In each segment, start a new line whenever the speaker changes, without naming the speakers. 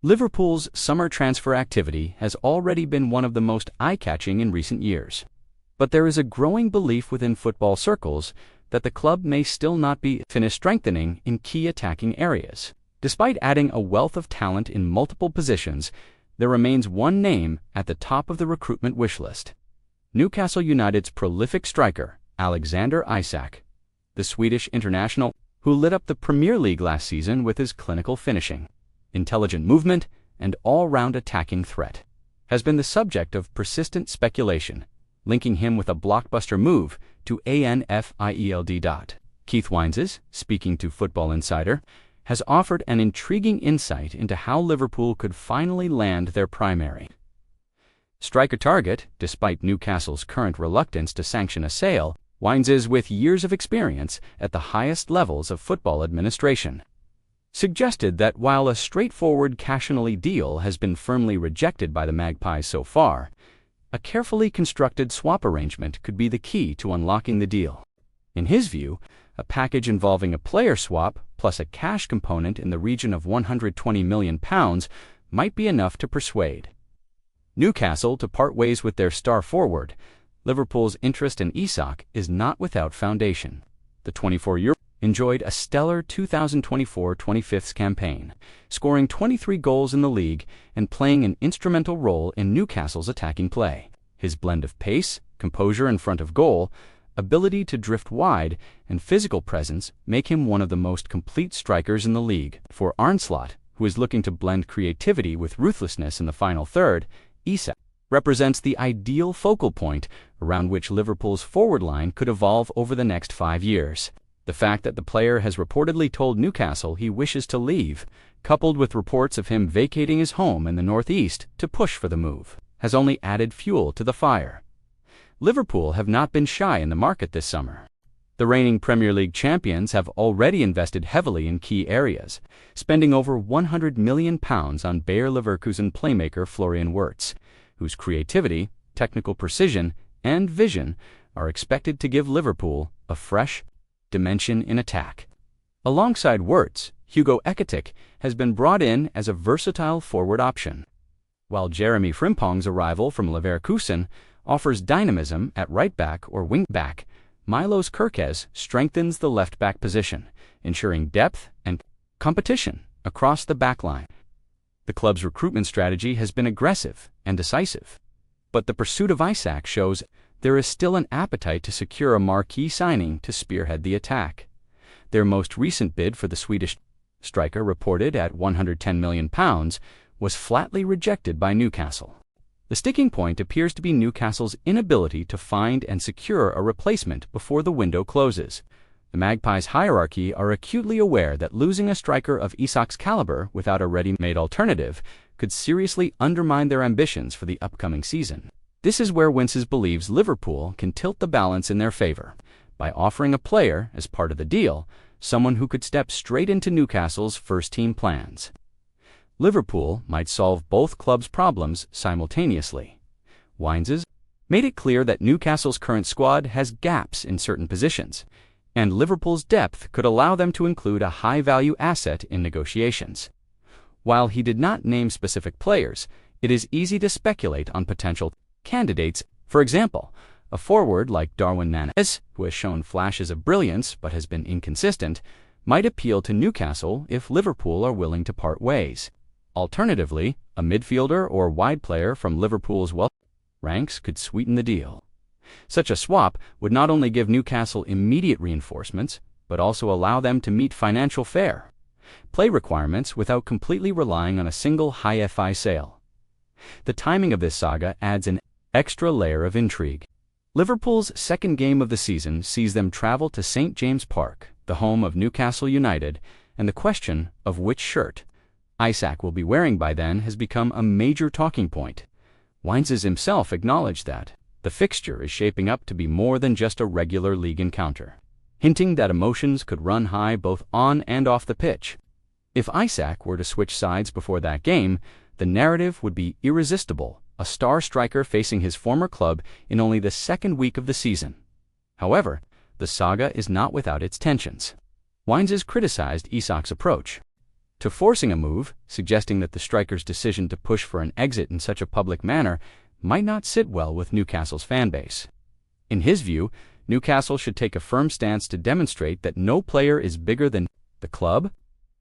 Liverpool's summer transfer activity has already been one of the most eye-catching in recent years. But there is a growing belief within football circles that the club may still not be finished strengthening in key attacking areas. Despite adding a wealth of talent in multiple positions, there remains one name at the top of the recruitment wish list: Newcastle United's prolific striker, Alexander Isak. The Swedish international, who lit up the Premier League last season with his clinical finishing, intelligent movement, and all-round attacking threat, has been the subject of persistent speculation, linking him with a blockbuster move to Anfield. Keith Wyness, speaking to Football Insider, has offered an intriguing insight into how Liverpool could finally land their primary striker target. Despite Newcastle's current reluctance to sanction a sale, Wyness, with years of experience at the highest levels of football administration, suggested that while a straightforward cash-only deal has been firmly rejected by the Magpies so far, a carefully constructed swap arrangement could be the key to unlocking the deal. In his view, a package involving a player swap plus a cash component in the region of £120 million might be enough to persuade Newcastle to part ways with their star forward. Liverpool's interest in Isak is not without foundation. The 24-year-old enjoyed a stellar 2024-25 campaign, scoring 23 goals in the league and playing an instrumental role in Newcastle's attacking play. His blend of pace, composure in front of goal, ability to drift wide, and physical presence make him one of the most complete strikers in the league. For Arnslot, who is looking to blend creativity with ruthlessness in the final third, Isak represents the ideal focal point around which Liverpool's forward line could evolve over the next 5 years. The fact that the player has reportedly told Newcastle he wishes to leave, coupled with reports of him vacating his home in the northeast to push for the move, has only added fuel to the fire. Liverpool have not been shy in the market this summer. The reigning Premier League champions have already invested heavily in key areas, spending over £100 million on Bayer Leverkusen playmaker Florian Wirtz, whose creativity, technical precision, and vision are expected to give Liverpool a fresh dimension in attack. Alongside Wirtz, Hugo Ekitike has been brought in as a versatile forward option, while Jeremy Frimpong's arrival from Leverkusen offers dynamism at right back or wing back. Milos Kerkez strengthens the left back position, ensuring depth and competition across the back line. The club's recruitment strategy has been aggressive and decisive, but the pursuit of Isak shows there is still an appetite to secure a marquee signing to spearhead the attack. Their most recent bid for the Swedish striker, reported at £110 million, was flatly rejected by Newcastle. The sticking point appears to be Newcastle's inability to find and secure a replacement before the window closes. The Magpies' hierarchy are acutely aware that losing a striker of Isak's caliber without a ready-made alternative could seriously undermine their ambitions for the upcoming season. This is where Wyness believes Liverpool can tilt the balance in their favor by offering a player, as part of the deal, someone who could step straight into Newcastle's first-team plans. Liverpool might solve both clubs' problems simultaneously. Wyness made it clear that Newcastle's current squad has gaps in certain positions, and Liverpool's depth could allow them to include a high-value asset in negotiations. While he did not name specific players, it is easy to speculate on potential candidates. For example, a forward like Darwin Núñez, who has shown flashes of brilliance but has been inconsistent, might appeal to Newcastle if Liverpool are willing to part ways. Alternatively, a midfielder or wide player from Liverpool's ranks could sweeten the deal. Such a swap would not only give Newcastle immediate reinforcements, but also allow them to meet financial fair play requirements without completely relying on a single high-fi sale. The timing of this saga adds an extra layer of intrigue. Liverpool's second game of the season sees them travel to St. James Park, the home of Newcastle United, and the question of which shirt Isak will be wearing by then has become a major talking point. Wyness himself acknowledged that the fixture is shaping up to be more than just a regular league encounter, hinting that emotions could run high both on and off the pitch. If Isak were to switch sides before that game, the narrative would be irresistible, a star striker facing his former club in only the second week of the season. However, the saga is not without its tensions. Wyness criticized Isak's approach. to forcing a move, suggesting that the striker's decision to push for an exit in such a public manner might not sit well with Newcastle's fanbase. In his view, Newcastle should take a firm stance to demonstrate that no player is bigger than the club.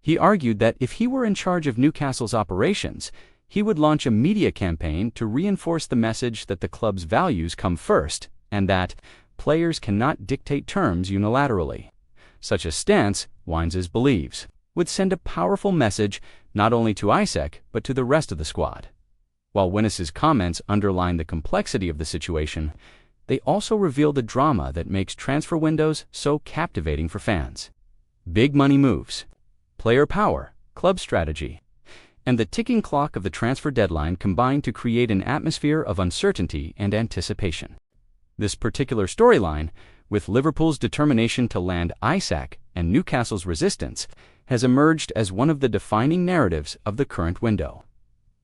He argued that if he were in charge of Newcastle's operations, he would launch a media campaign to reinforce the message that the club's values come first and that players cannot dictate terms unilaterally. Such a stance, Wyness believes, would send a powerful message not only to Isak but to the rest of the squad. While Wyness's comments underline the complexity of the situation, they also reveal the drama that makes transfer windows so captivating for fans. Big money moves, player power, club strategy, and the ticking clock of the transfer deadline combine to create an atmosphere of uncertainty and anticipation. This particular storyline, with Liverpool's determination to land Isak and Newcastle's resistance, has emerged as one of the defining narratives of the current window.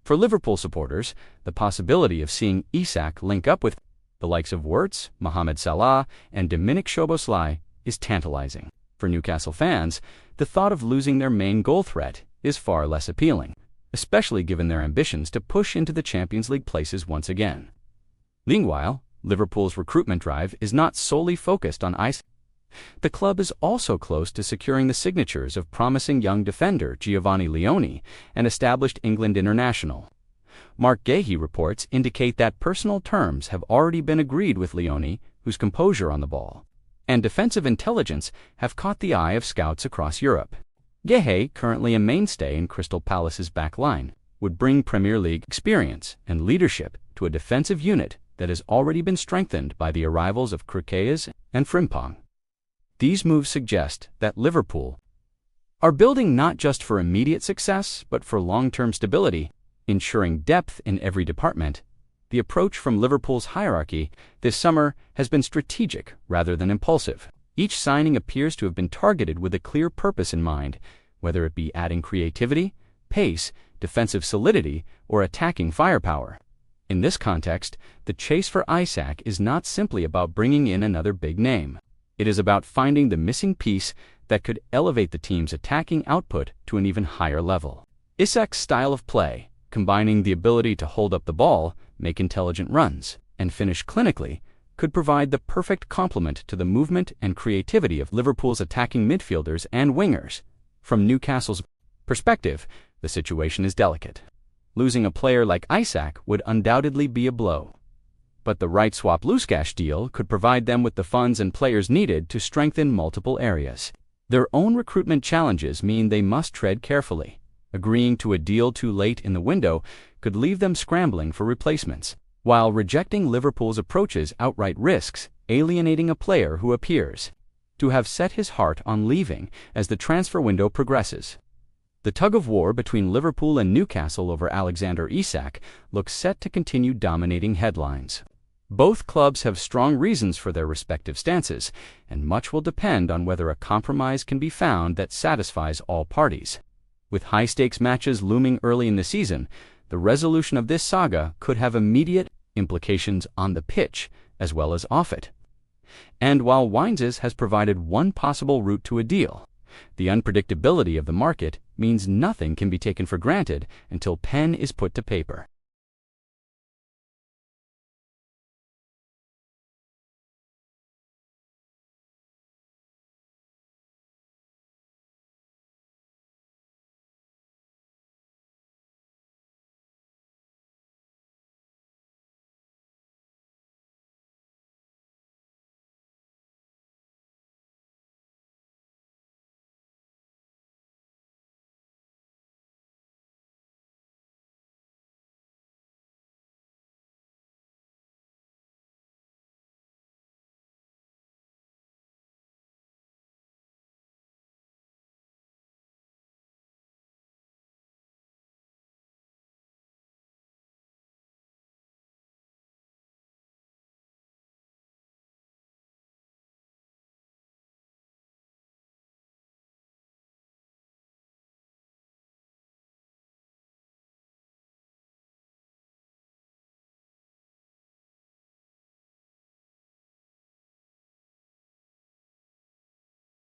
For Liverpool supporters, the possibility of seeing Isak link up with the likes of Wyness, Mohamed Salah, and Dominik Szoboszlai is tantalizing. For Newcastle fans, the thought of losing their main goal threat is far less appealing, especially given their ambitions to push into the Champions League places once again. Meanwhile, Liverpool's recruitment drive is not solely focused on Isak. The club is also close to securing the signatures of promising young defender Giovanni Leone and established England international. Mark Gahey reports indicate that personal terms have already been agreed with Leone, whose composure on the ball and defensive intelligence have caught the eye of scouts across Europe. Gahey, currently a mainstay in Crystal Palace's back line, would bring Premier League experience and leadership to a defensive unit that has already been strengthened by the arrivals of Krikias and Frimpong. These moves suggest that Liverpool are building not just for immediate success but for long-term stability, ensuring depth in every department. The approach from Liverpool's hierarchy this summer has been strategic rather than impulsive. Each signing appears to have been targeted with a clear purpose in mind, whether it be adding creativity, pace, defensive solidity, or attacking firepower. In this context, the chase for Isak is not simply about bringing in another big name. It is about finding the missing piece that could elevate the team's attacking output to an even higher level. Isak's style of play, combining the ability to hold up the ball, make intelligent runs, and finish clinically, could provide the perfect complement to the movement and creativity of Liverpool's attacking midfielders and wingers. From Newcastle's perspective, the situation is delicate. Losing a player like Isak would undoubtedly be a blow. But the right swap-loose-cash deal could provide them with the funds and players needed to strengthen multiple areas. Their own recruitment challenges mean they must tread carefully. Agreeing to a deal too late in the window could leave them scrambling for replacements, while rejecting Liverpool's approaches outright risks alienating a player who appears to have set his heart on leaving as the transfer window progresses. The tug-of-war between Liverpool and Newcastle over Alexander Isak looks set to continue dominating headlines. Both clubs have strong reasons for their respective stances, and much will depend on whether a compromise can be found that satisfies all parties. With high-stakes matches looming early in the season, the resolution of this saga could have immediate implications on the pitch as well as off it. And while Wyness has provided one possible route to a deal, the unpredictability of the market means nothing can be taken for granted until pen is put to paper.